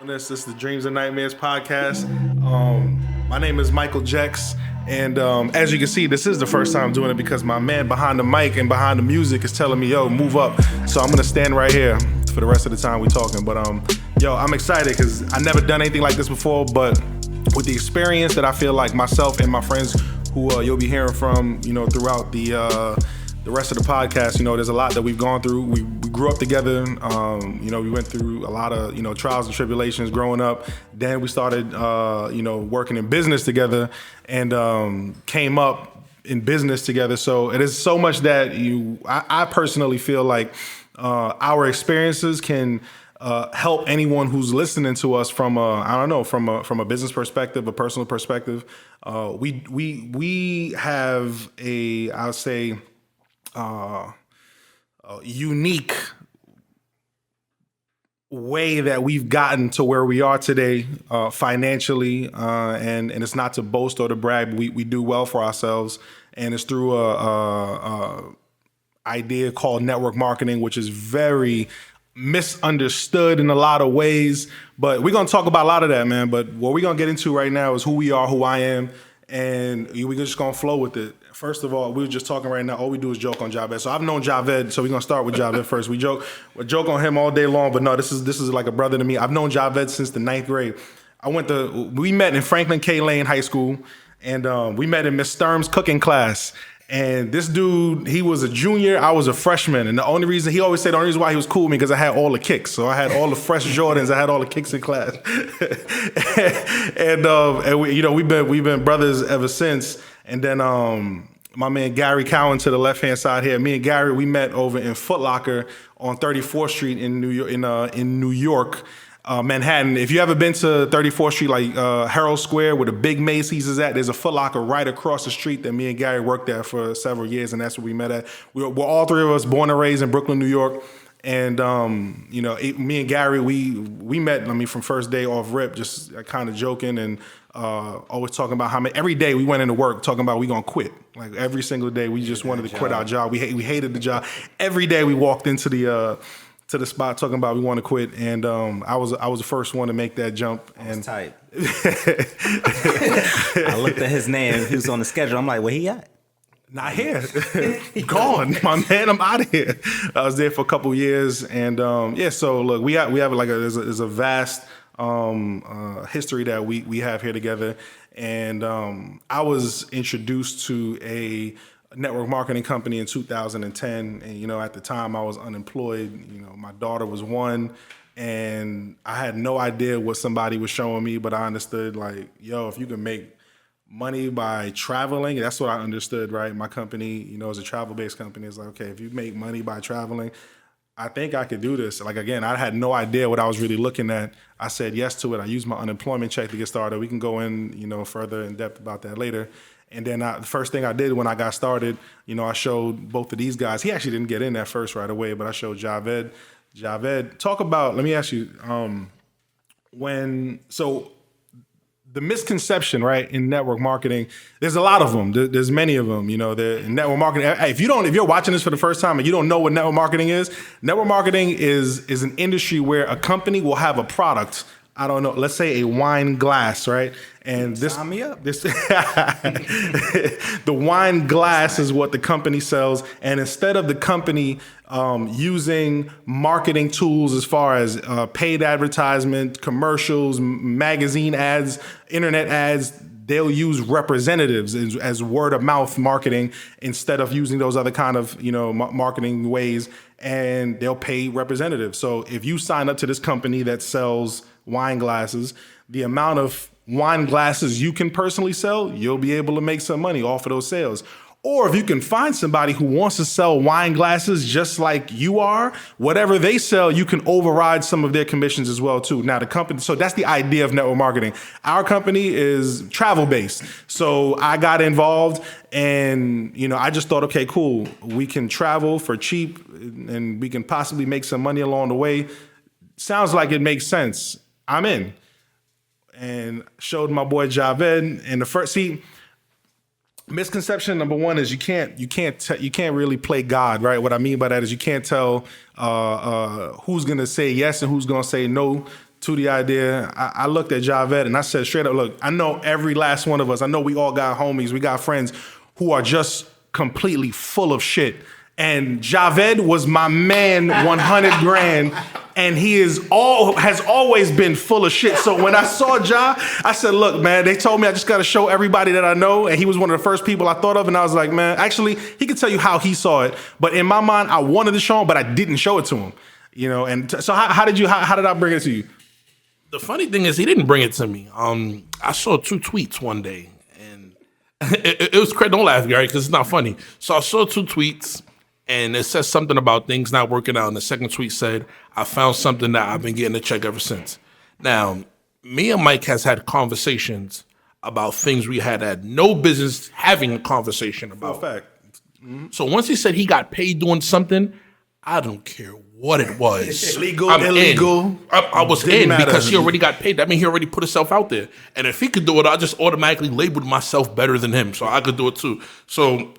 This is the Dreams and Nightmares podcast. My name is Michael Jex, and as you can see, this is the first time I'm doing it because my man behind the mic and behind the music is telling me, "Yo, move up." So I'm gonna stand right here for the rest of the time we talking. But yo, I'm excited because I never done anything like this before. But with the experience that I feel like myself and my friends, who you'll be hearing from, throughout the rest of the podcast, there's a lot that we've gone through. We grew up together. We went through a lot of, trials and tribulations growing up. Then we started, working in business together and came up in business together. So it is so much that I personally feel like our experiences can help anyone who's listening to us from a business perspective, a personal perspective. We have I'll say, unique way that we've gotten to where we are today financially, and it's not to boast or to brag. We do well for ourselves, and it's through a idea called network marketing, which is very misunderstood in a lot of ways. But we're gonna talk about a lot of that, man. But what we're gonna get into right now is who we are, who I am, and we're just gonna flow with it. First of all, we were just talking right now. All we do is joke on Javed. So I've known Javed, so we're gonna start with Javed first. We joke on him all day long, but no, this is like a brother to me. I've known Javed since the 9th grade. We met in Franklin K. Lane High School, and we met in Miss Sturm's cooking class. And this dude, he was a junior, I was a freshman. And the only reason why he was cool with me because I had all the kicks. So I had all the fresh Jordans, I had all the kicks in class. We've been brothers ever since. And then my man Gary Cowan to the left-hand side here. Me and Gary, we met over in Foot Locker on 34th Street in New York, Manhattan. If you ever been to 34th Street, like Herald Square, where the big Macy's is at, there's a Foot Locker right across the street that me and Gary worked at for several years, and that's where we met at. We're all three of us born and raised in Brooklyn, New York. And me and Gary, we met. From first day off rip, just kind of joking and always talking about every day we went into work talking about we gonna quit. Like every single day, we just wanted to quit our job. We hated the job. Every day we walked into the spot talking about we want to quit, and I was the first one to make that jump. I was tight. I looked at his name. He was on the schedule. I'm like, where he at? Not here. Gone, my man. I'm out of here. I was there for a couple years, and So look, we have like there's a vast history that we have here together, and I was introduced to a network marketing company in 2010, and at the time I was unemployed. My daughter was 1, and I had no idea what somebody was showing me, but I understood like, yo, if you can make money by traveling, that's what I understood, right? My company, is a travel-based company. It's like, okay, if you make money by traveling, I think I could do this. Like, again, I had no idea what I was really looking at. I said yes to it. I used my unemployment check to get started. We can go in, further in depth about that later. And then the first thing I did when I got started, I showed both of these guys. He actually didn't get in at first right away, but I showed Javed. Javed, talk about, let me ask you, the misconception, right, in network marketing, there's a lot of them. There's many of them, in network marketing. Hey, if you're watching this for the first time and you don't know what network marketing is is an industry where a company will have a product. I don't know, let's say a wine glass, right? And sign me up. The wine glass is what the company sells. And instead of the company using marketing tools as far as paid advertisement, commercials, magazine ads, internet ads, they'll use representatives as word of mouth marketing instead of using those other kind of marketing ways, and they'll pay representatives. So if you sign up to this company that sells wine glasses, the amount of wine glasses you can personally sell, you'll be able to make some money off of those sales. Or if you can find somebody who wants to sell wine glasses just like you are, whatever they sell, you can override some of their commissions as well too. Now the company, so that's the idea of network marketing. Our company is travel based. So I got involved and, I just thought, okay, cool. We can travel for cheap and we can possibly make some money along the way. Sounds like it makes sense. I'm in. And showed my boy Javed, and misconception number one is you can't really play God, right? What I mean by that is you can't tell who's gonna say yes and who's gonna say no to the idea, I looked at Javed and I said straight up, look, I know every last one of us, I know we all got homies, we got friends who are just completely full of shit. And Javed was my man 100 grand, and he has always been full of shit. So when I saw Ja, I said, look, man, they told me I just got to show everybody that I know, and he was one of the first people I thought of, and I was like, man, actually, he could tell you how he saw it, but in my mind, I wanted to show him, but I didn't show it to him. You know, and so how did I bring it to you? The funny thing is, he didn't bring it to me. I saw 2 tweets one day, and it was crazy. Don't laugh, Gary, because it's not funny. So I saw 2 tweets, and it says something about things not working out. And the second tweet said, I found something that I've been getting a check ever since. Now, me and Mike has had conversations about things we had no business having a conversation about. For a fact. So once he said he got paid doing something, I don't care what it was. Illegal, I'm illegal. in. I was Didn't in matter. because he already got paid. That means he already put himself out there. And if he could do it, I just automatically labeled myself better than him, so I could do it too. So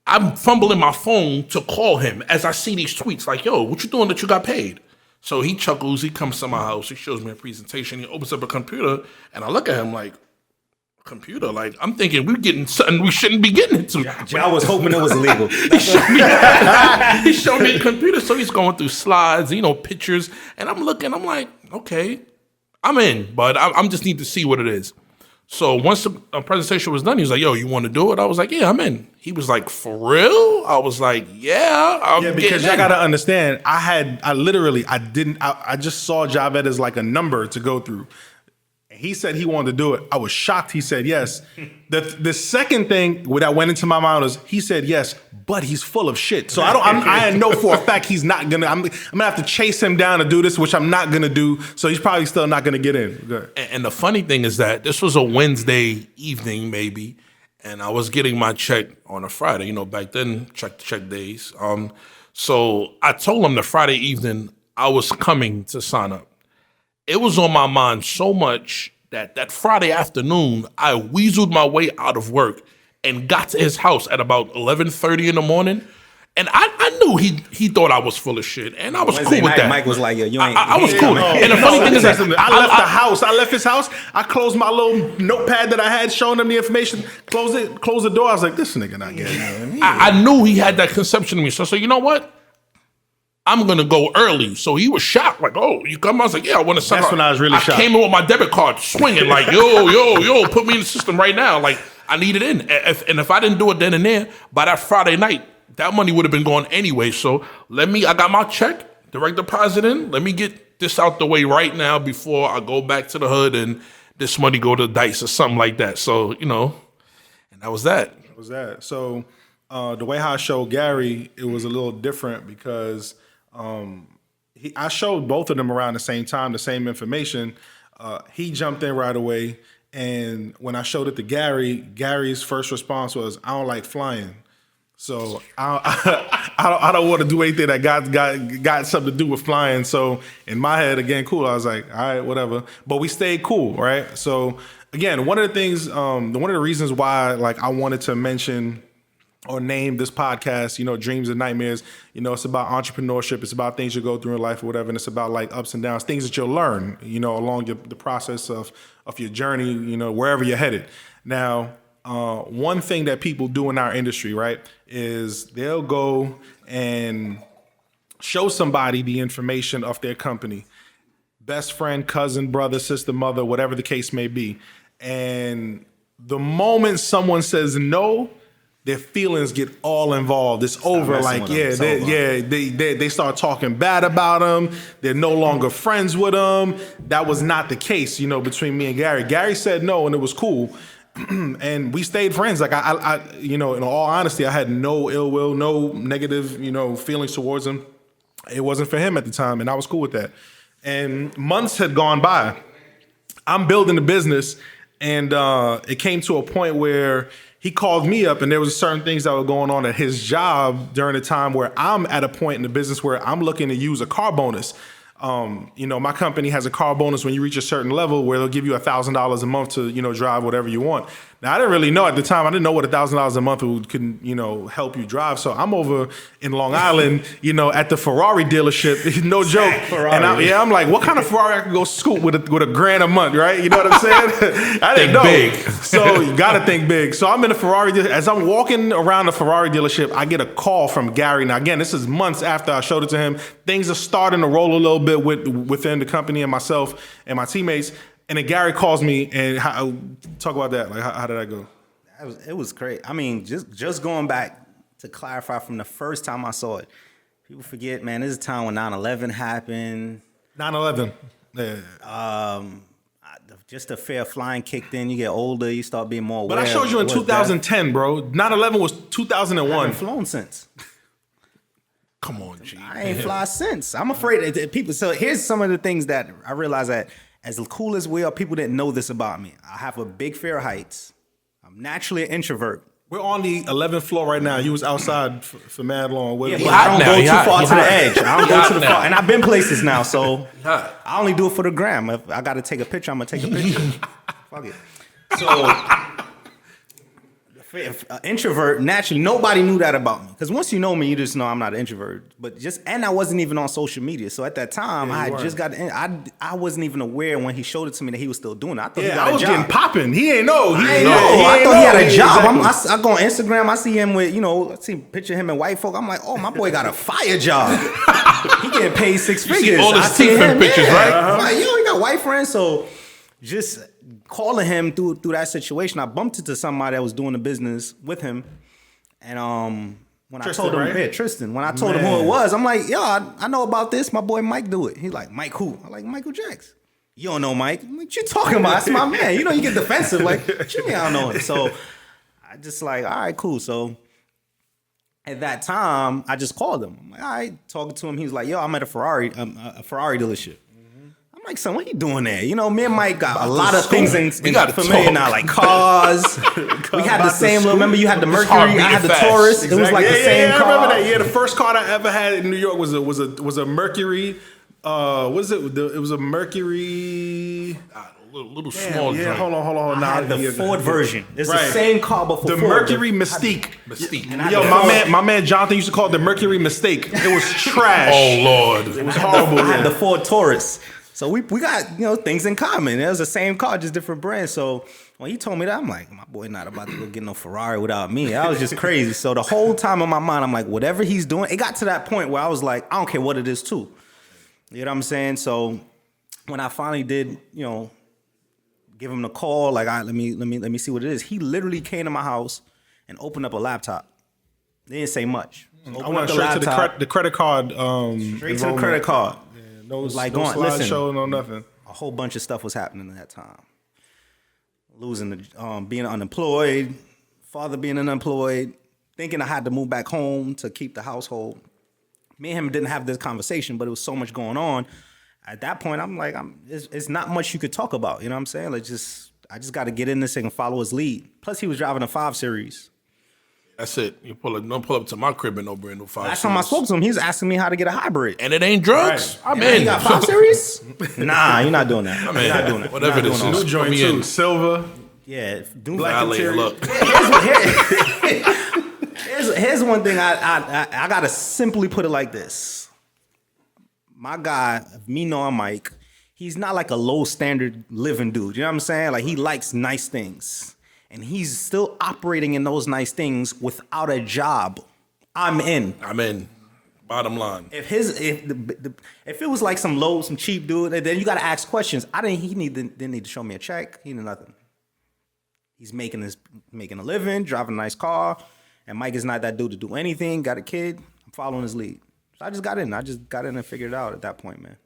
I'm fumbling my phone to call him as I see these tweets like, yo, what you doing that you got paid? So he chuckles, he comes to my house, he shows me a presentation, he opens up a computer, and I look at him like, computer? Like, I'm thinking we're getting something we shouldn't be getting into. I was hoping it was illegal. He showed me a computer, so he's going through slides, pictures, and I'm looking, I'm like, okay, I'm in, but I'm just need to see what it is. So once the presentation was done, he was like, yo, you want to do it? I was like, yeah, I'm in. He was like, for real? I was like, yeah, Yeah, because you gotta understand, I just saw Javed as like a number to go through. He said he wanted to do it. I was shocked. He said yes. The second thing that went into my mind was he said yes, but he's full of shit. So I know for a fact he's not gonna. I'm gonna have to chase him down to do this, which I'm not gonna do. So he's probably still not gonna get in. Good. And the funny thing is that this was a Wednesday evening, maybe, and I was getting my check on a Friday. Back then, check days. So I told him the Friday evening I was coming to sign up. It was on my mind so much that Friday afternoon, I weaseled my way out of work and got to his house at about 11:30 in the morning. And I knew he thought I was full of shit, and I was Wednesday cool with night, that. Mike was like, "Yo, you ain't." I was cool. And the funny thing is that I left his house. I closed my little notepad that I had showing him the information. Closed the door. I was like, this nigga not getting in. I knew he had that conception of me. So I said, you know what? I'm gonna go early. So he was shocked, like, oh, you come? I was like, yeah, I want to sign up. That's when I was really shocked. I came in with my debit card swinging, like, yo, put me in the system right now. Like, I need it in. And if I didn't do it then and there, by that Friday night, that money would have been gone anyway. So I got my check, direct deposit in. Let me get this out the way right now before I go back to the hood and this money go to Dice or something like that. So, and that was that. That was that. So the way how I showed Gary, it was a little different because I showed both of them around the same time, the same information. He jumped in right away. And when I showed it to Gary, Gary's first response was, I don't like flying. So I don't want to do anything that got something to do with flying. So in my head, again, cool. I was like, all right, whatever. But we stayed cool, right? So again, one of the things, one of the reasons why I wanted to mention or name this podcast, Dreams and Nightmares, it's about entrepreneurship. It's about things you go through in life or whatever. And it's about ups and downs, things that you'll learn, along the process of your journey, wherever you're headed. Now, one thing that people do in our industry, right, is they'll go and show somebody the information of their company, best friend, cousin, brother, sister, mother, whatever the case may be. And the moment someone says no, their feelings get all involved. It's over. They start talking bad about them. They're no longer friends with them. That was not the case, between me and Gary. Gary said no, and it was cool. And we stayed friends. I in all honesty, I had no ill will, no negative, feelings towards him. It wasn't for him at the time, and I was cool with that. And months had gone by. I'm building the business, and it came to a point where he called me up, and there was certain things that were going on at his job during the time where I'm at a point in the business where I'm looking to use a car bonus. You know, my company has a car bonus when you reach a certain level where they'll give you $1,000 a month to, you know, drive whatever you want. Now, I didn't really know at the time. I didn't know what $1,000 a month could, you know, help you drive. So I'm over in Long Island, you know, at the Ferrari dealership. No joke. And I'm like, what kind of Ferrari I could go scoop with a grand a month, right? You know what I'm saying? I didn't know. Big. So you got to think big. So I'm in a Ferrari. As I'm walking around the Ferrari dealership, I get a call from Gary. Now, again, this is months after I showed it to him. Things are starting to roll a little bit within the company and myself and my teammates. And then Gary calls me and talk about that. Like, how did that go? It was great. I mean, just going back to clarify from the first time I saw it, people forget, man, this is a time when 9/11 happened. 9/11. Yeah. Just the fear of flying kicked in. You get older, you start being more aware. But I showed you in 2010, bro. 9/11 was 2001. I haven't flown since. Come on, G. I ain't fly since. I'm afraid that people. So here's some of the things that I realized that as cool as we are, people didn't know this about me. I have a big fear of heights. I'm naturally an introvert. We're on the 11th floor right now. You was outside for mad long. Yeah, but I don't go too far to the edge. I don't go to the far. And I've been places now, so I only do it for the gram. If I got to take a picture, I'm going to take a picture. Fuck it. So, introvert, naturally, nobody knew that about me. Because once you know me, you just know I'm not an introvert. And I wasn't even on social media. So at that time, I had just got I wasn't even aware when he showed it to me that he was still doing it. I thought he got a job. I was getting popping. He ain't know. I thought he had a job. Exactly. I go on Instagram, I see him with, I see a picture of him and white folk. I'm like, oh, my boy got a fire job. He getting paid six figures. All his teeth and pictures, right? I'm like, he got white friends. So just calling him through that situation, I bumped into somebody that was doing the business with him, and when Tristan, I told him, right? Tristan, when I told him who it was, I'm like, yo, I know about this. My boy Mike do it. He's like, Mike who? I'm like, Michael Jackson. You don't know Mike? I'm like, what you talking about? That's my man. You get defensive. Like, what you mean I don't know him? So I just like, all right, cool. So at that time, I just called him. I'm like, all right, talking to him. He was like, yo, I'm at a Ferrari dealership. I'm like, son, what you doing there? Me and Mike got a lot of things in familiar now, like cars. We had the same little, remember you had the Mercury, I had the Taurus. Exactly. It was like the same car. I remember that. Yeah, the first car I ever had in New York was a Mercury. What is it? It was a Mercury. Little small. Yeah, hold on. I had the Ford version. It's the same car, but for the Ford. Mercury Mystique. My man Jonathan used to call it the Mercury Mistake. It was trash. Oh Lord, it was horrible. I had the Ford Taurus. So we got things in common. It was the same car, just different brands. So when he told me that, I'm like, my boy not about to go get no Ferrari without me. That was just crazy. So the whole time in my mind, I'm like, whatever he's doing, it got to that point where I was like, I don't care what it is too. You know what I'm saying? So when I finally did, give him the call, like, all right, let me see what it is. He literally came to my house and opened up a laptop. They didn't say much. I went straight to the credit card. Straight to the credit card. No slideshow, no nothing. A whole bunch of stuff was happening at that time. Losing being unemployed, father being unemployed, thinking I had to move back home to keep the household. Me and him didn't have this conversation, but it was so much going on. At that point, I'm like, it's not much you could talk about. You know what I'm saying? Like, I just got to get in this thing and follow his lead. Plus, he was driving a 5 Series. That's it. Don't pull up to my crib in no brand new 5 Series. Last time I spoke to him, he was asking me how to get a hybrid. And it ain't drugs. Right. I'm in. You got 5 Series? Nah, you're not doing that. You're not doing it. Whatever this is. New joint too. Silver. Yeah. Black interior. Look. Here's one thing I gotta simply put it like this. My guy, me knowing Mike, he's not like a low standard living dude. You know what I'm saying? Like, he likes nice things. And he's still operating in those nice things without a job. I'm in. Bottom line. If it was like some cheap dude, then you got to ask questions. He didn't need to show me a check. He did nothing. He's making a living, driving a nice car, and Mike is not that dude to do anything. Got a kid. I'm following his lead. So I just got in. And figured it out at that point, man.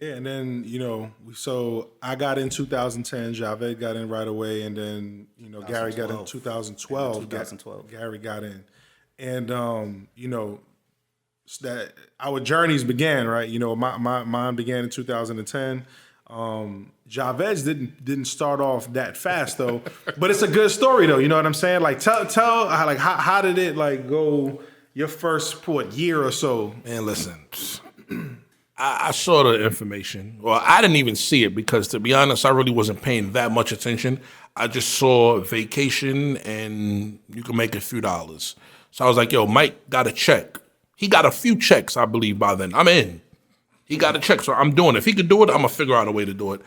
Yeah, and then, so I got in 2010, Javed got in right away, and then, Gary got in 2012. Gary got in. And, that our journeys began, right? Mine began in 2010. Javed's didn't start off that fast, though. But it's a good story, though. You know what I'm saying? Like, tell like, how did it, like, go your first, year or so? Man, listen. I saw the information. Well, I didn't even see it because, to be honest, I really wasn't paying that much attention. I just saw vacation and you can make a few dollars. So I was like, yo, Mike got a check. He got a few checks, I believe, by then. I'm in. He got a check, so I'm doing it. If he could do it, I'm going to figure out a way to do it.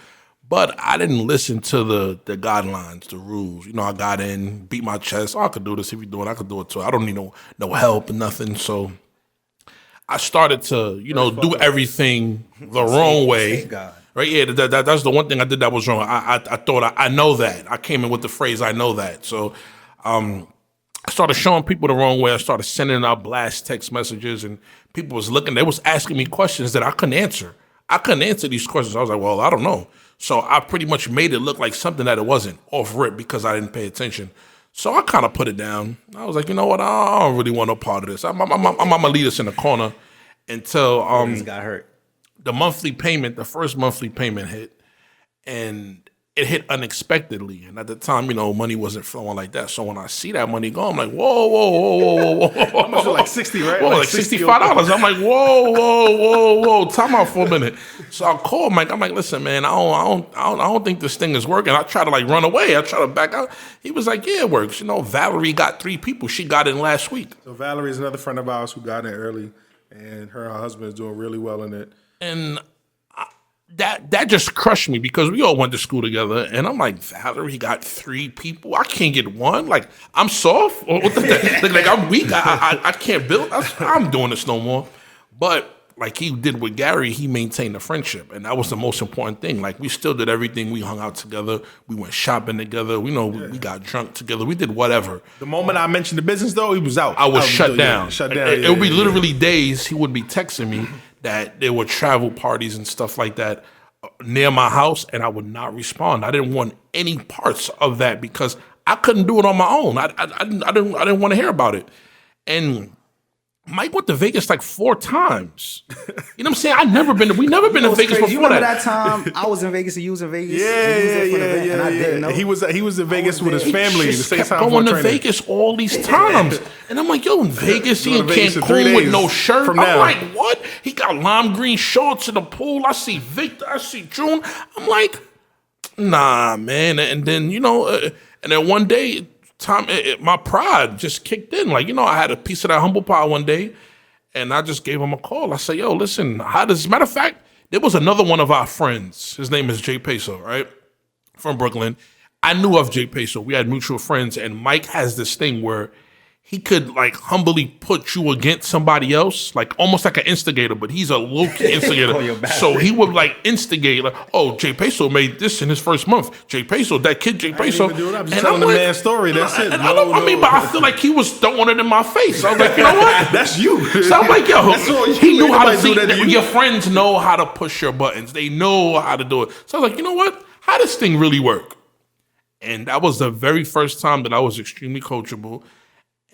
But I didn't listen to the guidelines, the rules. You know, I got in, beat my chest. Oh, I could do this. If you do it, I could do it too. I don't need no help or nothing. So I started to, do everything the wrong way. Right? Yeah, that's the one thing I did that was wrong. I thought I know that. I came in with the phrase, I know that. So I started showing people the wrong way. I started sending out blast text messages, and people was looking. They was asking me questions that I couldn't answer. I couldn't answer these questions. I was like, well, I don't know. So I pretty much made it look like something that it wasn't, off rip, because I didn't pay attention. So I kind of put it down. I was like, you know what? I don't really want no part of this. I'm gonna leave this in the corner until got hurt. The first monthly payment hit, and it hit unexpectedly. And at the time, money wasn't flowing like that. So when I see that money go, I'm like, whoa. How much? Like 60, right? Whoa, like $65. I'm like, whoa. Time out for a minute. So I called Mike. I'm like, listen, man, I don't think this thing is working. I try to run away. I try to back out. He was like, yeah, it works. Valerie got 3 people. She got in last week. So Valerie is another friend of ours who got in early, and her husband is doing really well in it. And that just crushed me because we all went to school together, and I'm like, Valerie got 3 people. I can't get one. Like, I'm soft. Like I'm weak. I can't build. I'm doing this no more. But like he did with Gary, he maintained the friendship, and that was the most important thing. Like, we still did everything. We hung out together. We went shopping together. We got drunk together. We did whatever. The moment I mentioned the business, though, he was out. I was shut down. It would be literally literally days he would be texting me that there were travel parties and stuff like that near my house, and I would not respond. I didn't want any parts of that because I couldn't do it on my own. I didn't want to hear about it. And Mike went to Vegas like 4 times. You know what I'm saying? We never been to Vegas before you remember that time I was in Vegas and you was in Vegas? Yeah. And I didn't know. He was in Vegas with his family. He just kept going to Vegas all these times. And I'm like, yo, in Vegas, he in Cancun with no shirt. I'm like, what? He got lime green shorts in the pool. I see Victor. I see June. I'm like, nah, man. And then, and then one day, my pride just kicked in. Like, I had a piece of that humble pie one day, and I just gave him a call. I said, yo, listen, matter of fact, there was another one of our friends. His name is Jay Peso, right? From Brooklyn. I knew of Jay Peso. We had mutual friends, and Mike has this thing where he could humbly put you against somebody else, almost like an instigator, but he's a low-key instigator. So he would instigate, oh, Jay Peso made this in his first month. Jay Peso, that kid Jay Peso. I'm just telling the man's story. That's it. But I feel like he was throwing it in my face. I was like, you know what? That's you. So I'm like, yo, he knew how to see that. Your friends know how to push your buttons. They know how to do it. So I was like, you know what? How does this thing really work? And that was the very first time that I was extremely coachable.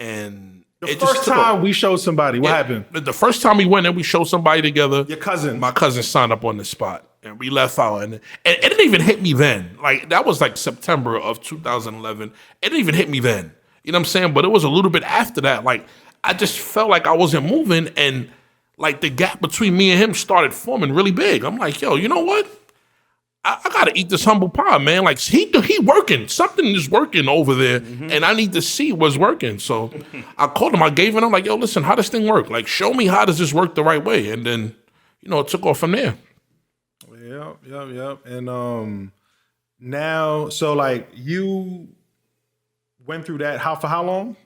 And the first time we showed somebody, what happened? The first time we went and we showed somebody together. Your cousin. My cousin signed up on the spot. And we left out. And it didn't even hit me then. That was September of 2011. It didn't even hit me then. You know what I'm saying? But it was a little bit after that. I just felt like I wasn't moving. And the gap between me and him started forming really big. I'm like, yo, you know what? I gotta eat this humble pie, man. He working. Something is working over there, and I need to see what's working. So I called him. I gave him. I'm like, yo, listen, how does this thing work? Show me how does this work the right way. And then, it took off from there. Yep. And now, so you went through that. For how long?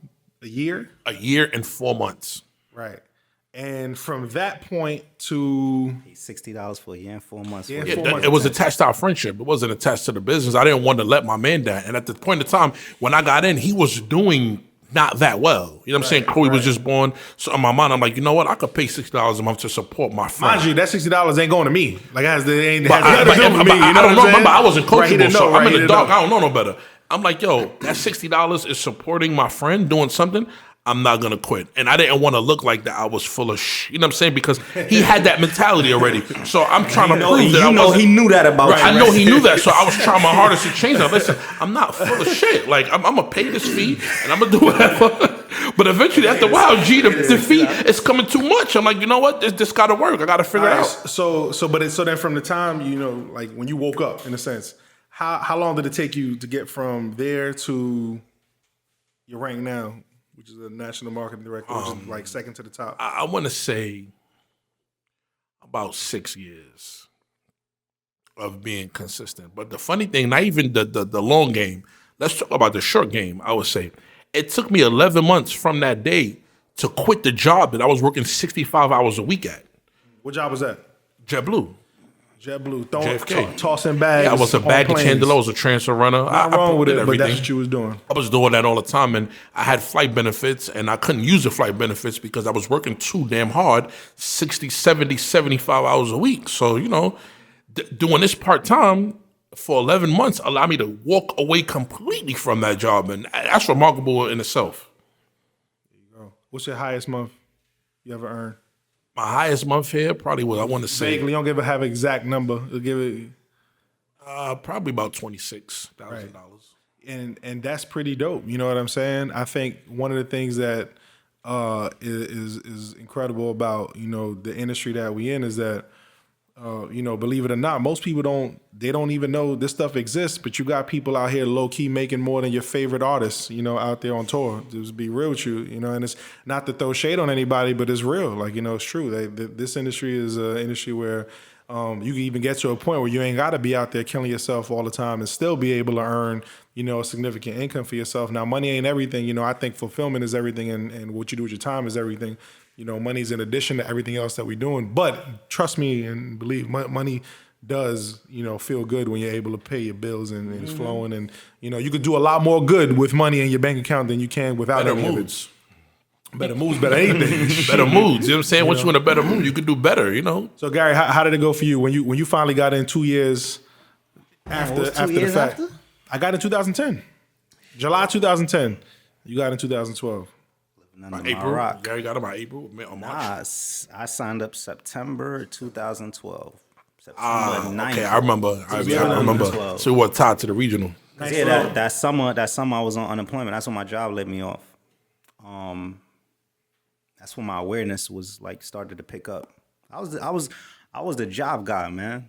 A year? A year and 4 months. Right. And from that point to $60 for a year and 4 months. It was attached to our friendship. It wasn't attached to the business. I didn't want to let my man down. And at the point in time when I got in, he was doing not that well. You know what I'm saying? Chloe was just born. So in my mind, I'm like, you know what? I could pay $60 a month to support my friend. Mind you, that $60 ain't going to me. I don't know. Remember, I wasn't coachable, so I'm in the dark. I don't know no better. I'm like, yo, that $60 is supporting my friend doing something. I'm not going to quit. And I didn't want to look like that I was full of you know what I'm saying? Because he had that mentality already. So I'm trying to prove that I wasn't. He knew that about you. I know he knew that. So I was trying my hardest to change that. Listen, I'm not full of shit. I'm going to pay this fee and I'm going to do But eventually, after a while, the fee is coming too much. I'm like, you know what? This got to work. I got to figure it out. So then from the time, like when you woke up, in a sense, how long did it take you to get from there to your rank now, which is a national marketing director, which is like second to the top? I want to say about 6 years of being consistent. But the funny thing, not even the long game. Let's talk about the short game. I would say it took me 11 months from that day to quit the job that I was working 65 hours a week at. What job was that? JetBlue. JFK. Tossing bags. Yeah, I was a baggage handler. I was a transfer runner. Not wrong with it, everything. but that's what you was doing. I was doing that all the time, and I had flight benefits, and I couldn't use the flight benefits because I was working too damn hard, 60, 70, 75 hours a week. So, doing this part-time for 11 months allowed me to walk away completely from that job, and that's remarkable in itself. There you go. What's your highest month you ever earned? My highest month here probably was, I want to say... Vaguely, don't have an exact number. Give it... probably about $26,000. And that's pretty dope. You know what I'm saying? I think one of the things that is incredible about, the industry that we in is that, believe it or not, most people don't even know this stuff exists, but you got people out here low key making more than your favorite artists, out there on tour. Just be real with you, and it's not to throw shade on anybody, but it's real. Like, it's true. This industry is an industry where you can even get to a point where you ain't got to be out there killing yourself all the time and still be able to earn, a significant income for yourself. Now, money ain't everything. I think fulfillment is everything, and what you do with your time is everything. Money's in addition to everything else that we're doing. But trust me and believe, money does, feel good when you're able to pay your bills and it's flowing. And, you could do a lot more good with money in your bank account than you can without better any moods. of it. Better moods, better anything. Better moods. You know what I'm saying? Once you're in a better mood, you can do better, So, Gary, how did it go for you when you finally got in 2 years after the fact? I got in 2010. July 2010. You got in 2012. April. Gary got him by April or March. Nah, I signed up September 2012. September 9th. Okay, I remember. I remember. So what tied to the regional? Yeah, that summer I was on unemployment. That's when my job laid me off. That's when my awareness was started to pick up. I was the job guy, man.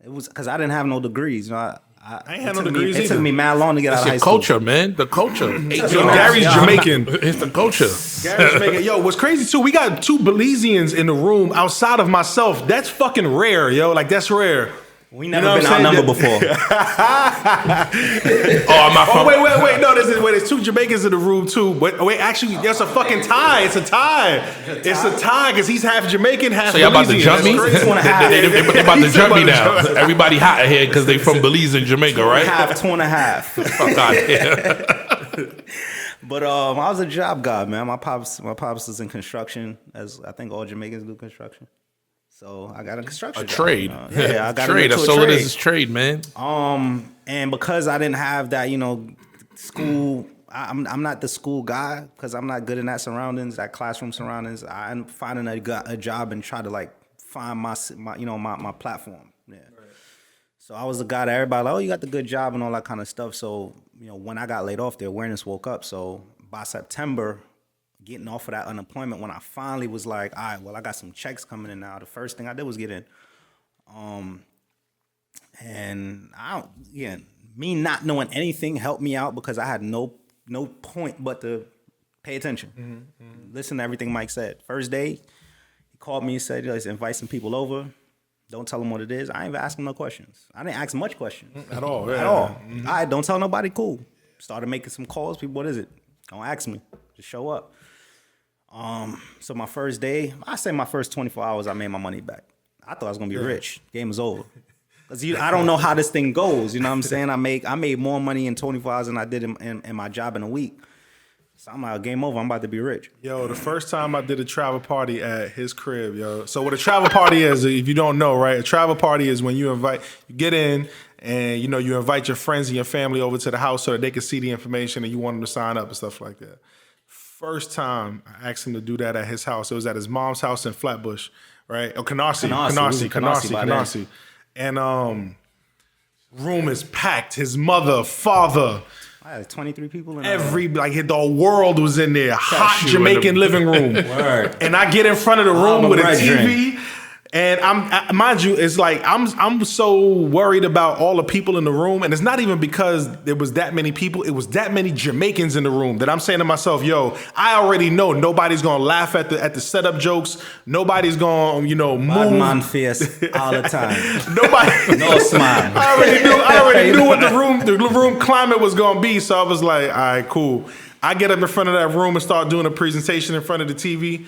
It was because I didn't have no degrees. I ain't had no degrees either. It took me mad long to get out of high school. Culture, man. The culture. Gary's Jamaican. It's the culture. Gary's Jamaican. Yo, what's crazy too, we got 2 Belizeans in the room outside of myself. That's fucking rare, yo. That's rare. We never been outnumbered before. My fault. Wait. No, there's 2 Jamaicans in the room too. But wait, actually, there's a fucking tie. It's a tie. It's a tie because he's half Jamaican, half Belizean. So y'all about to jump me? They about to jump me now. Everybody hot here because they from Belize and Jamaica, right? 2.5. Fuck out here. But I was a job guy, man. My pops was in construction, as I think all Jamaicans do construction. So I got a construction job. Trade. Yeah, I got trade. That's all it is trade, man. And because I didn't have that, school, I'm not the school guy because I'm not good in that surroundings, that classroom surroundings. I'm finding a job and try to find my platform. Yeah. Right. So I was the guy that everybody you got the good job and all that kind of stuff. So, when I got laid off, the awareness woke up. So by September, getting off of that unemployment, when I finally was like, all right, well, I got some checks coming in now. The first thing I did was get in. And me not knowing anything helped me out because I had no point but to pay attention. Listen to everything Mike said. First day, he called me and said, let's invite some people over. Don't tell them what it is. I ain't even ask them no questions. I didn't ask much questions. At all. Yeah. At all. All right, don't tell nobody, cool. Started making some calls. People, what is it? Don't ask me. Just show up. So my first day, I say my first 24 hours, I made my money back. I thought I was gonna be rich. Game was over. Cause I don't know how this thing goes. You know what I'm saying? I made more money in 24 hours than I did in my job in a week. So I'm like, game over. I'm about to be rich. Yo, the first time I did a travel party at his crib, yo. So what a travel party is, if you don't know, right? A travel party is when you get in and you invite your friends and your family over to the house so that they can see the information and you want them to sign up and stuff like that. First time I asked him to do that at his house, it was at his mom's house in Flatbush, right? Oh, Canarsie. And room is packed. His mother, father, I had 23 people in The world was in there. Hot you Jamaican living room. Word. And I get in front of the room my with a brethren. TV. And mind you, it's like I'm so worried about all the people in the room, and it's not even because there was that many people. It was that many Jamaicans in the room that I'm saying to myself, "Yo, I already know nobody's gonna laugh at the setup jokes. Nobody's gonna move. Bad man face all the time. Nobody. No smile. I already knew what the room climate was gonna be. So I was like, all right, cool. I get up in front of that room and start doing a presentation in front of the TV.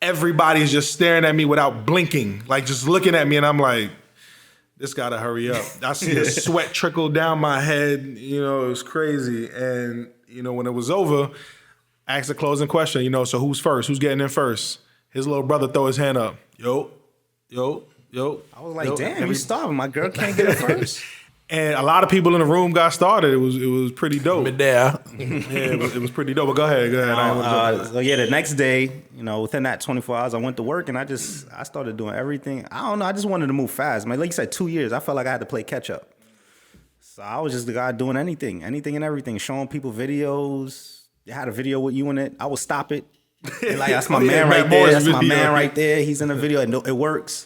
Everybody's just staring at me without blinking, like just looking at me, and I'm like, this gotta hurry up. I see the sweat trickle down my head, it was crazy. And, when it was over, I asked the closing question, so who's first? Who's getting in first? His little brother throw his hand up. Yo. I was like, damn, we starving. My girl can't get it first. And a lot of people in the room got started. It was pretty dope. There. Yeah, it was pretty dope. But go ahead. So the next day, within that 24 hours, I went to work and I started doing everything. I don't know. I just wanted to move fast. Like you said, 2 years. I felt like I had to play catch up. So I was just the guy doing anything and everything, showing people videos. They had a video with you in it. I would stop it. And like, that's my man right there. That's my man right there. He's in the video. It works.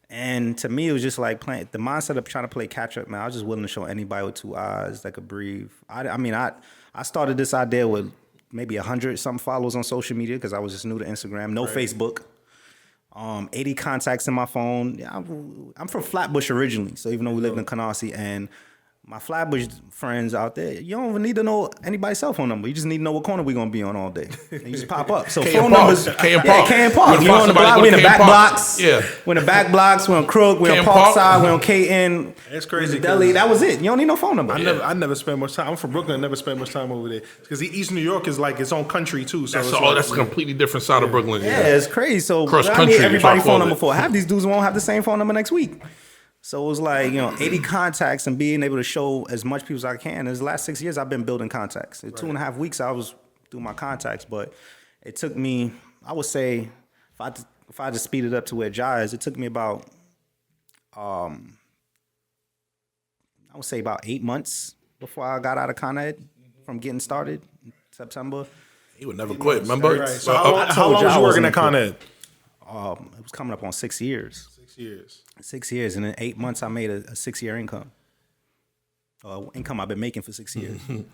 And to me, it was just like playing the mindset of trying to play catch up, man. I was just willing to show anybody with two eyes that could breathe. I started this idea with maybe 100-something followers on social media because I was just new to Instagram, no Facebook. 80 contacts in my phone. Yeah, I'm from Flatbush originally, so even though we lived in Canarsie, and my Flatbush friends out there, you don't even need to know anybody's cell phone number. You just need to know what corner we're going to be on all day. And you just pop up. So phone numbers. K and Park. K and Park. You on the block, we in the back blocks. Yeah. We're in the back blocks. We're on Crook. We're on Parkside. We're on KN. It's crazy. Deli. That was it. You don't need no phone number. I never spent much time. I'm from Brooklyn. I never spent much time over there. Because East New York is like its own country, too. So That's a completely different side of Brooklyn. Yeah, it's crazy. So Cross I country, need everybody's phone number it. for. Half these dudes won't have the same phone number next week. So it was like, 80 contacts and being able to show as much people as I can. In the last 6 years, I've been building contacts. In 2.5 weeks, I was doing my contacts, but it took me, I would say, if I just speed it up to where Jai is, it took me about, I would say about 8 months before I got out of Con Ed from getting started in September. He would never quit, remember? Right. So how long was you working at Con Ed? It was coming up on 6 years. 6 years. 6 years, and in 8 months, I made a 6-year income. Income I've been making for 6 years. And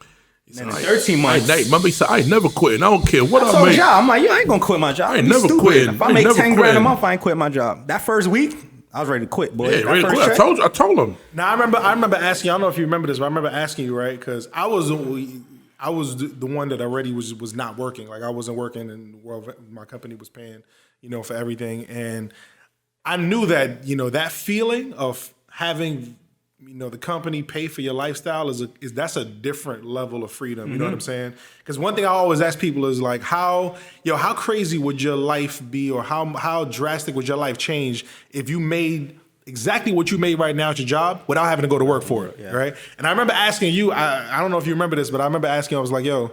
then in 13 months, Remember he said, I ain't never quitting. I don't care what I told make. y'all, I'm like, I ain't gonna quit my job. I ain't You never stupid. quitting. If I I ain't make never 10 grand a quitting. month, I ain't quit my job. That first week, I was ready to quit, boy. Yeah, That really first quit. check, I told him. Now I remember asking you. I don't know if you remember this, but I remember asking you, right? Because I was the one that already was not working. Like I wasn't working, and my company was paying, for everything. And I knew that that feeling of having the company pay for your lifestyle that's a different level of freedom. You know what I'm saying? Because one thing I always ask people is like, how crazy would your life be, or how drastic would your life change if you made exactly what you made right now at your job without having to go to work for it, right? And I remember asking you, I don't know if you remember this, but I remember asking you, I was like, yo,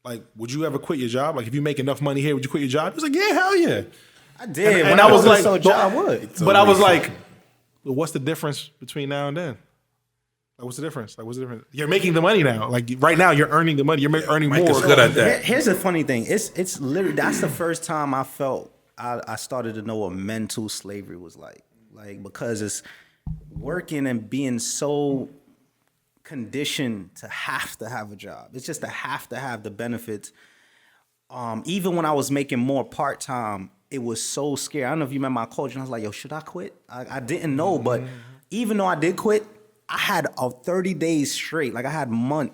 like, would you ever quit your job? Like, if you make enough money here, would you quit your job? He was like, yeah, hell yeah. I did. And I was like, so job would. but I was like, well, what's the difference between now and then? Like, what's the difference? You're making the money now. Like, right now, you're earning the money. You're earning more. is good at that. Here's the funny thing. It's literally, that's the first time I felt I started to know what mental slavery was like. Like, because it's working and being so conditioned to have a job. It's just to have the benefits. Even when I was making more part-time, it was so scary. I don't know if you remember my coach, and I was like, yo, should I quit? I didn't know, but even though I did quit, I had 30 days straight. Like I had a month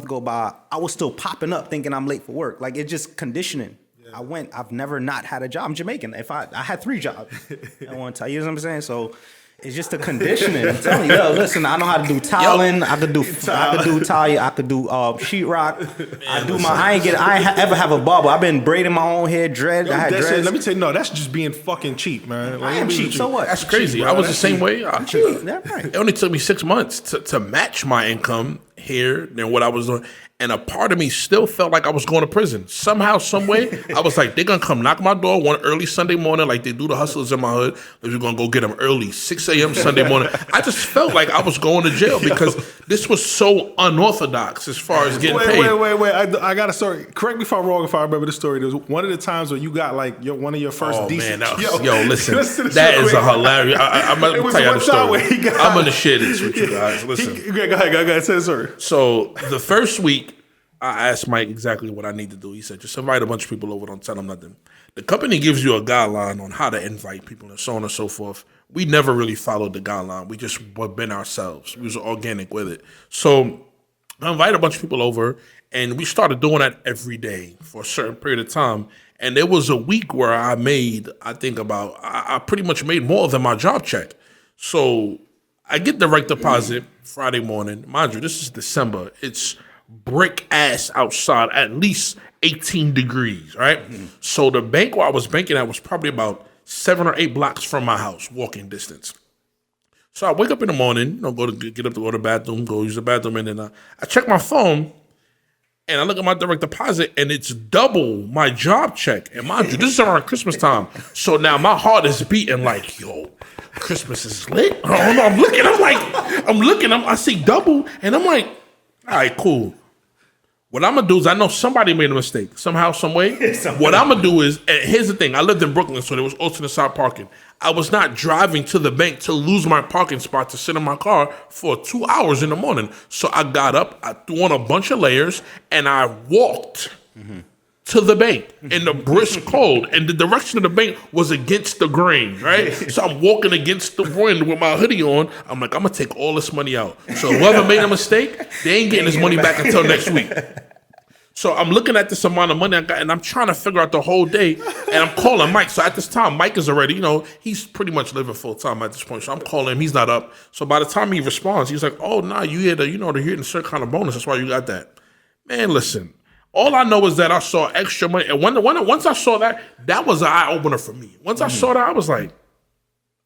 go by, I was still popping up thinking I'm late for work. Like it's just conditioning. Yeah. I've never not had a job. I'm Jamaican. I had 3 jobs at one time. You know what I'm saying? So it's just the conditioning. I'm telling you, yo, listen, I know how to do tiling. I could do tile. I could do sheetrock. I ain't ever have a barber. I've been braiding my own hair, dread. I had dreads. Let me tell you, no, that's just being fucking cheap, man. Like, I am cheap. So what? That's crazy. I was the same way. Cheap. That's right. It only took me 6 months to match my income here than what I was doing. And a part of me still felt like I was going to prison. Somehow, some way, I was like, they're going to come knock my door one early Sunday morning like they do the hustlers in my hood. They're going to go get them early, 6 a.m. Sunday morning. I just felt like I was going to jail because this was so unorthodox as far as getting paid. Wait. I got a story. Correct me if I'm wrong if I remember the story. There was one of the times where you got like one of your first decent... Man, listen, that is a hilarious... I'm going to tell you the story. I'm going to share this with you guys. Listen. Go ahead. Say the story. So the first week, I asked Mike exactly what I need to do. He said, just invite a bunch of people over. Don't tell them nothing. The company gives you a guideline on how to invite people and so on and so forth. We never really followed the guideline. We just were been ourselves. We was organic with it. So I invited a bunch of people over, and we started doing that every day for a certain period of time. And there was a week where I pretty much made more than my job check. So I get direct deposit Friday morning. Mind you, this is December. It's brick ass outside, at least 18 degrees, right? So the bank where I was banking at was probably about 7 or 8 blocks from my house, walking distance. So I wake up in the morning, get up to go to the bathroom, go use the bathroom, and then I check my phone, and I look at my direct deposit, and it's double my job check. And mind you, this is around Christmas time. So now my heart is beating like, yo, Christmas is lit. I'm looking, I see double, and I'm like, all right, cool. What I'm going to do is I know somebody made a mistake somehow, some way. What I'm going to do is, and here's the thing. I lived in Brooklyn, so there was alternate side parking. I was not driving to the bank to lose my parking spot to sit in my car for 2 hours in the morning. So I got up, I threw on a bunch of layers, and I walked to the bank in the brisk cold, and the direction of the bank was against the grain, right? So I'm walking against the wind with my hoodie on. I'm like, I'm gonna take all this money out. So whoever made a mistake, they ain't getting his money back until next week. So I'm looking at this amount of money I got, and I'm trying to figure out the whole day, and I'm calling Mike. So at this time, Mike is already, he's pretty much living full time at this point. So I'm calling him, he's not up. So by the time he responds, he's like, oh, nah, you had the hitting certain kind of bonus. That's why you got that. Man, listen. All I know is that I saw extra money. And once I saw that, that was an eye-opener for me. Once I saw that, I was like,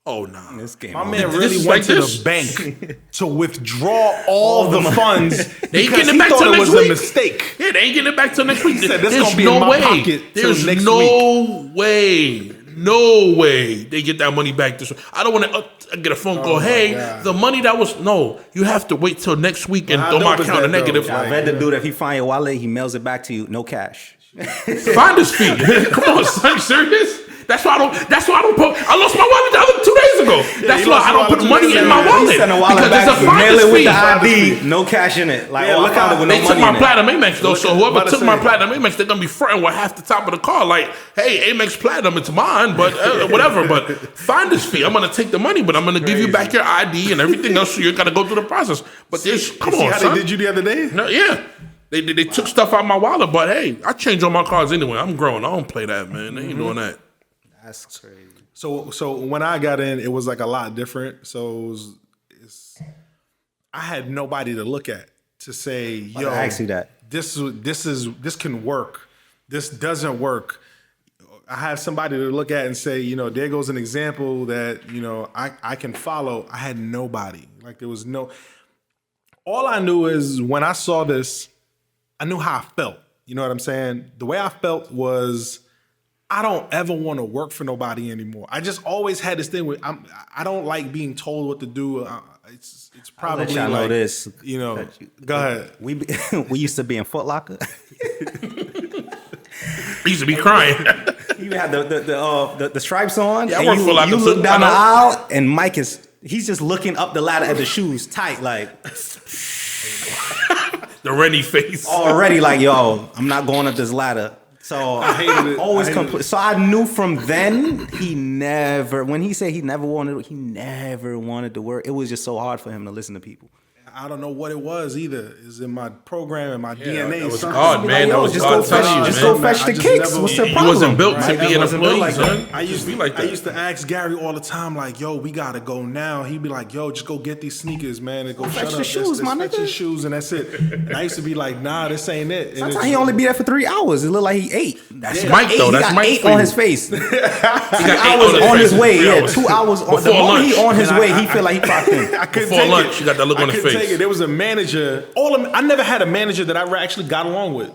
oh, nah. My man really went to the bank to withdraw all the funds they ain't because getting it he back thought till it next was week. a mistake. Yeah, they ain't getting it back till next week. He said, this There's gonna be no in my way. pocket till There's next no way. No way they get that money back this week. I don't want to get a phone call. Hey, the money that was... No, you have to wait till next week and throw my account a negative. I read the dude, if he find your wallet, he mails it back to you, no cash. Finder's fee. Come on, son, you serious? That's why I don't put... I lost my wallet the other 2 days ago. That's why I don't put money in my wallet. Send a wallet because back, there's a mail it with the finder's fee. ID, no cash in it. Like, look I found it with no They money took my in it. Platinum Amex though, so whoever took my say. Platinum Amex, they're gonna be fronting with half the top of the car. Like, hey, Amex Platinum, it's mine, but whatever. But finder's fee, I'm gonna take the money, but I'm gonna give you back your ID and everything else. So you gotta go through the process. But there's come on, how son. they did you the other day? No, yeah. They took stuff out of my wallet, but hey, I change all my cards anyway. I'm grown. I don't play that, man. They ain't doing that. That's crazy. So when I got in, it was like a lot different. So I had nobody to look at to say, yo, I asked you that. This can work. This doesn't work. I have somebody to look at and say, there goes an example that, I can follow. I had nobody. Like there was no... All I knew is when I saw this, I knew how I felt. You know what I'm saying? The way I felt was... I don't ever want to work for nobody anymore. I just always had this thing where I don't like being told what to do. It's probably I'll let y'all know this. Go ahead. We used to be in Foot Locker. I used to be crying. You had the stripes on. Yeah, I and work Foot Locker you too. look down the I know. aisle, and Mike he's just looking up the ladder at the shoes tight, like The Rennie face. already like, yo, I'm not going up this ladder. So I hated it. Always complete. So I knew from then when he said he never wanted to work. It was just so hard for him to listen to people. I don't know what it was either. It's in my program and my DNA. that was something. God, man. That was just God go fetch, telling you, just man. go fetch the I just kicks. never- What's the He problem? wasn't built to Right? be an Wasn't built employee, like that. son. I used to be like that. I used to ask Gary all the time, like, yo, we gotta go now. He'd be like, yo, just go get these sneakers, man, and go Fetch shut the up. shoes, my fetch nigga. your shoes, and that's it. And I used to be like, nah, this ain't it. And Sometimes it's- he only be there for 3 hours. It looked like he ate. That's Mike, though. He That's got Mike 8 for on you. his face. 2 He got 8 hours on his face. way. 3 Yeah, hours. 2 hours on. The Before moment he lunch. on his way, he feel like he clocked in. I couldn't Before take lunch, it. you got that look on his I couldn't take it. There was a manager. I never had a manager that I actually got along with.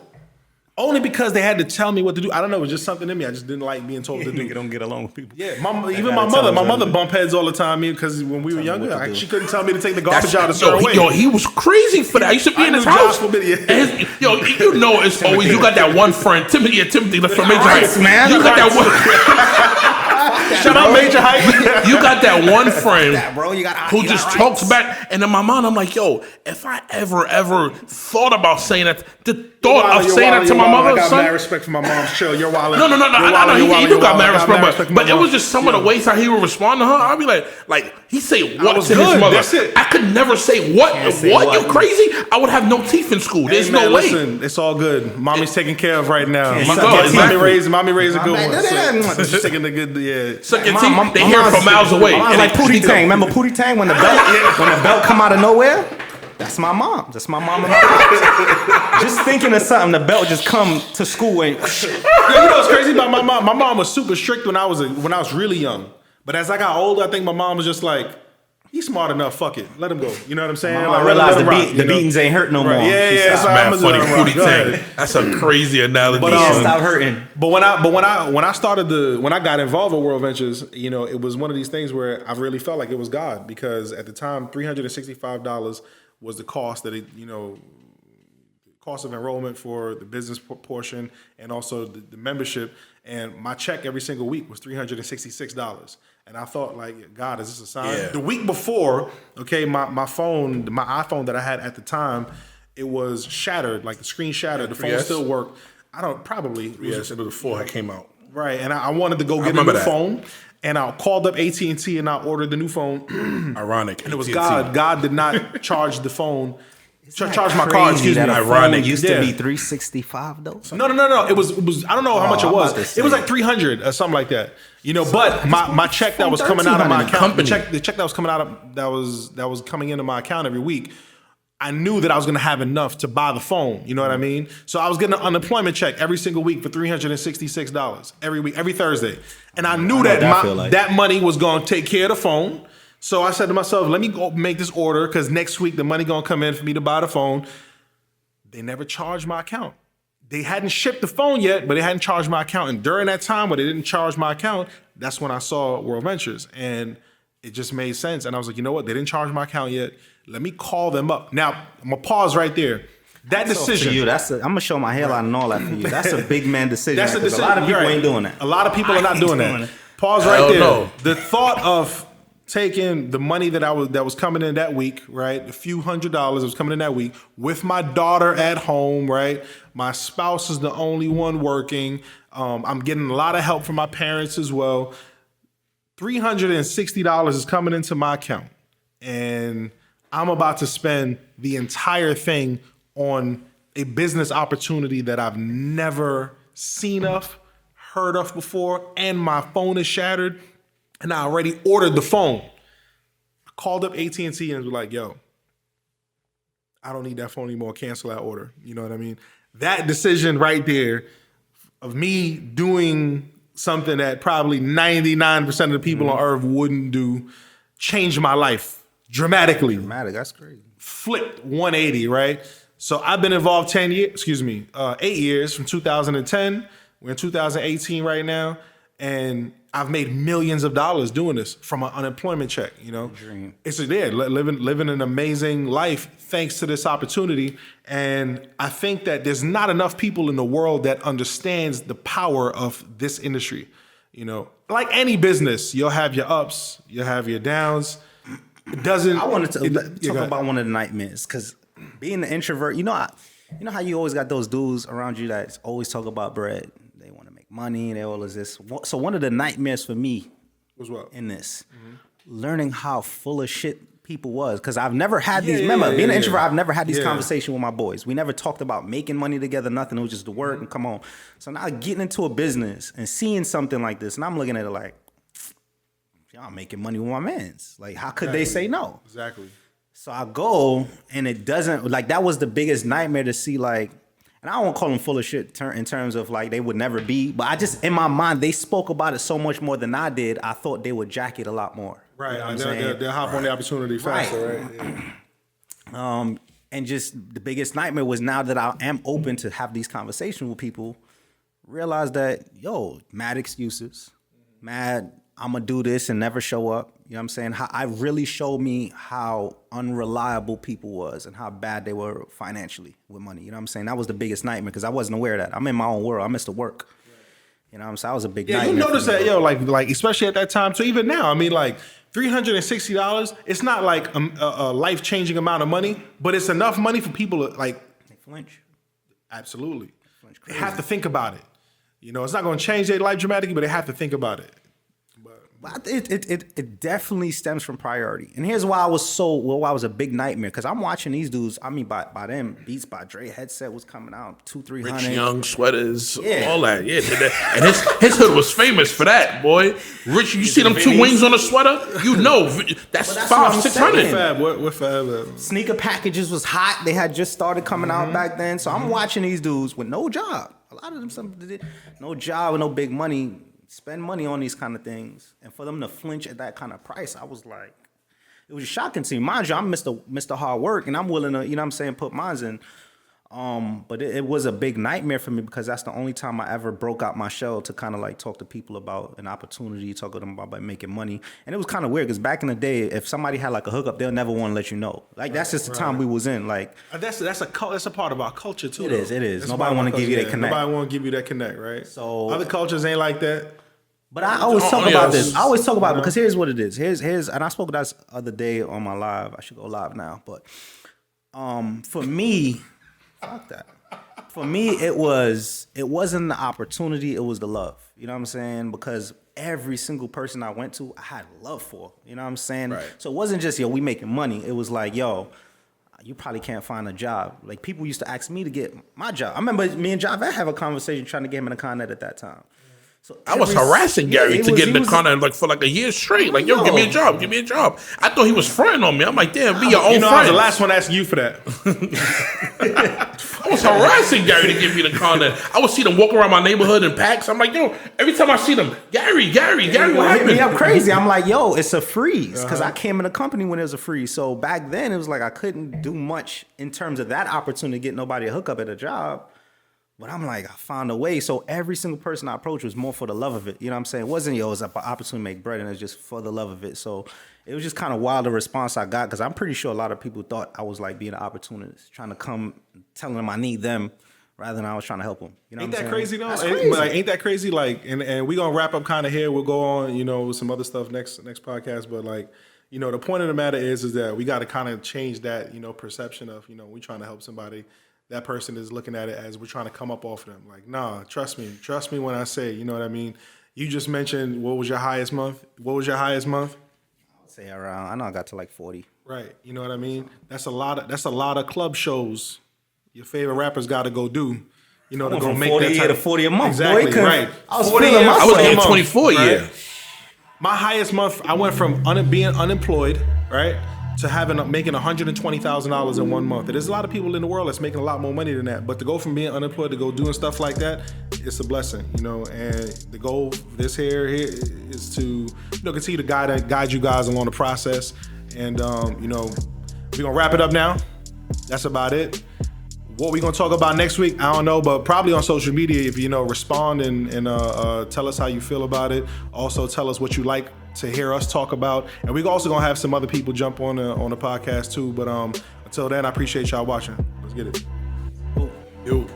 Only because they had to tell me what to do. I don't know. It was just something in me. I just didn't like being told to do. Nigga don't get along with people. Yeah, even my mother bump heads all the time because when we were younger, she couldn't tell me to take the garbage out a certain way. Yo, he was crazy for that. I used to be in his house. You know, it's always you got that one friend, Timothy from Major Heights, man. You got that one. Shout out Major Heights. You got that one friend who you just got talks rights. back. And in my mind, I'm like, yo, if I ever thought about saying that, the thought of saying that to my mother, I got son. mad respect for my mom. Chill, you're wilding. No. I know he do got mad respect, but it was just some of the ways how he would respond to her. I'd be like he say what was to his good, mother. that's it. I could never say what. What you crazy? I would have no teeth in school. There's no way. Listen, it's all good. Mommy's taken care of right now. Can't suck Mommy your teeth. raised a good one. That- So she's taking the good. Yeah. Suck your teeth. They hear it from miles away. My mom's And like they Pootie sneak up. Tang. Remember Pootie Tang when the belt come out of nowhere? That's my mom. That's my mom and my pops. Just thinking of something, the belt just come to school and You know what's crazy about my mom? My mom was super strict when I was really young. But as I got older, I think my mom was just like, he's smart enough. Fuck it, let him go. You know what I'm saying? I Like, realized let him rock, the beatings ain't hurt no more. Yeah, She yeah. stopped. So I'm Man, just funny let him rock. Pootie Go ahead. Tang. That's a crazy analogy. But, Yeah, son. stop hurting. But when I got involved with World Ventures, you know, it was one of these things where I really felt like it was God because at the time, $365 was the cost that cost of enrollment for the business portion and also the membership. And my check every single week was $366. And I thought, like, God, is this a sign? Yeah. The week before, okay, my iPhone that I had at the time, it was shattered, like the screen shattered. The phone 3S? still worked. I don't probably. Yes, it was before I came out. Right, and I wanted to go get a remember new that. phone, and I called up AT&T and I ordered the new phone. Ironic. And it was AT&T. God. God did not charge the phone, charge my card. Excuse me. That Ironic. phone used Yeah. to be $365 though. No. It was. I don't know how much it I'm was. about to say. It was like $300 or something like that. You know, but my check that was coming out of my account, the check that was coming out of that was coming into my account every week. I knew that I was going to have enough to buy the phone. You know what I mean? So I was getting an unemployment check every single week for $366 every week, every Thursday. And I knew that that feel like. that money was going to take care of the phone. So I said to myself, let me go make this order because next week the money going to come in for me to buy the phone. They never charged my account. They hadn't shipped the phone yet, but they hadn't charged my account. And during that time when they didn't charge my account, that's when I saw World Ventures. And it just made sense. And I was like, you know what? They didn't charge my account yet. Let me call them up. Now, I'm going to pause right there. That decision. For you, I'm gonna show my hairline and all that for you. That's a big man decision. That's a because decision. a lot of people Right. ain't doing that. A lot of people are not doing that. Pause I right don't there. know. The thought of taking the money that was coming in that week, right? A few $100s that was coming in that week with my daughter at home, right? My spouse is the only one working. I'm getting a lot of help from my parents as well. $360 is coming into my account, and I'm about to spend the entire thing on a business opportunity that I've never seen of, heard of before, and my phone is shattered, and I already ordered the phone. I called up AT&T and was like, yo, I don't need that phone anymore. Cancel that order. You know what I mean? That decision right there of me doing something that probably 99% of the people on earth wouldn't do changed my life dramatically. That's crazy. Flipped 180, right? So I've been involved 8 years from 2010. We're in 2018 right now. And I've made millions of dollars doing this from an unemployment check, you know? Dream. It's living an amazing life thanks to this opportunity. And I think that there's not enough people in the world that understands the power of this industry. You know, like any business, you'll have your ups, you'll have your downs. It doesn't. I wanted to go talk ahead. about one of the nightmares because being an introvert, you know how you always got those dudes around you that always talk about bread. They want to make money and all of this. So one of the nightmares for me Was what? in this, learning how full of shit people was, because I've never had these. Yeah, Remember, yeah, being an yeah, introvert, yeah. I've never had these Yeah. conversations with my boys. We never talked about making money together, nothing. It was just the work and come on. So now getting into a business and seeing something like this, and I'm looking at it like, y'all making money with my mans. Like, how could they say no? Exactly. So I go, and it doesn't, like, that was the biggest nightmare to see, like, and I won't call them full of shit in terms of, like, they would never be, but I just, in my mind, they spoke about it so much more than I did, I thought they would jack it a lot more. Right. You know what I'm saying? They'll hop on the opportunity faster, right? Yeah. And just the biggest nightmare was now that I am open to have these conversations with people, realize that, mad excuses, mad, I'm going to do this and never show up. You know what I'm saying? How I really showed me how unreliable people was and how bad they were financially with money. You know what I'm saying? That was the biggest nightmare because I wasn't aware of that. I'm in my own world. I missed the work. You know what I'm saying? That was a big nightmare. You notice that, like especially at that time. So even now, I mean, like $360, it's not like a life-changing amount of money, but it's enough money for people to like flinch. Absolutely. They have to think about it. You know, it's not going to change their life dramatically, but they have to think about it. But it definitely stems from priority. And here's why I was a big nightmare. Because I'm watching these dudes, I mean, by them, Beats by Dre headset was coming out, 200-300. Rich Young sweaters, all that. Yeah. And his hood was famous for that, boy. Rich, you see them two wings on a sweater? You know, that's $500-$600. What Fab? Sneaker packages was hot. They had just started coming out back then. So I'm watching these dudes with no job. A lot of them, no job with no big money. Spend money on these kind of things, and for them to flinch at that kind of price, I was like, it was shocking to me. Mind you, I'm Mr. Hard Work, and I'm willing to, you know what I'm saying, put mines in. But it was a big nightmare for me because that's the only time I ever broke out my shell to kind of like talk to people about an opportunity, talk to them about making money. And it was kind of weird because back in the day, if somebody had like a hookup, they'll never want to let you know. Like that's just the time we was in. Like that's a part of our culture too. It is. Nobody want to give you that connect. Nobody want to give you that connect, right? So other cultures ain't like that. But I always talk about this. I always talk about it because here's what it is. Here's and I spoke about this other day on my live. I should go live now. But for me, fuck that. For me, it wasn't the opportunity, it was the love. You know what I'm saying? Because every single person I went to, I had love for. You know what I'm saying? Right. So it wasn't just, we making money. It was like, you probably can't find a job. Like people used to ask me to get my job. I remember me and Javette have a conversation trying to get him in a Con Ed at that time. So I was harassing Gary to get in the Con Ed like for like a year straight. Like, give me a job, give me a job. I thought he was fronting on me. I'm like, damn, be your own friend. I was the last one asking you for that. I was harassing Gary to give me the Con Ed. I would see them walk around my neighborhood in packs. I'm like, every time I see them, Gary, what happened? Hit me up crazy. I'm like, it's a freeze because I came in the company when it was a freeze. So back then it was like I couldn't do much in terms of that opportunity to get nobody a hookup at a job. But I'm like, I found a way. So every single person I approached was more for the love of it. You know what I'm saying? It wasn't, it was an opportunity to make bread, and it was just for the love of it. So it was just kind of wild the response I got, because I'm pretty sure a lot of people thought I was like being an opportunist, trying to come, telling them I need them, rather than I was trying to help them. You know ain't what I'm that saying? crazy though? That's crazy. Ain't that crazy? Like, and we're gonna wrap up kind of here. We'll go on, with some other stuff next podcast. But like, the point of the matter is that we got to kind of change that, perception of, we trying to help somebody. That person is looking at it as we're trying to come up off them. Like, nah, trust me when I say, you know what I mean? You just mentioned what was your highest month? What was your highest month? I'd say around, I know I got to like 40. Right. You know what I mean? That's a lot of club shows your favorite rappers got to go do. To go make 40 that year to 40 a month. Exactly, boy, right. I was 40 feeling years, I was myself. getting 24 a year. My highest month, I went from being unemployed, right, to making $120,000 in 1 month. There's a lot of people in the world that's making a lot more money than that. But to go from being unemployed to go doing stuff like that, it's a blessing, And the goal this here is to, continue to guide you guys along the process. And we're gonna wrap it up now. That's about it. What we gonna talk about next week, I don't know, but probably on social media, if respond and tell us how you feel about it. Also tell us what you like to hear us talk about, and we're also gonna have some other people jump on the podcast too. But until then, I appreciate y'all watching. Let's get it. Yo.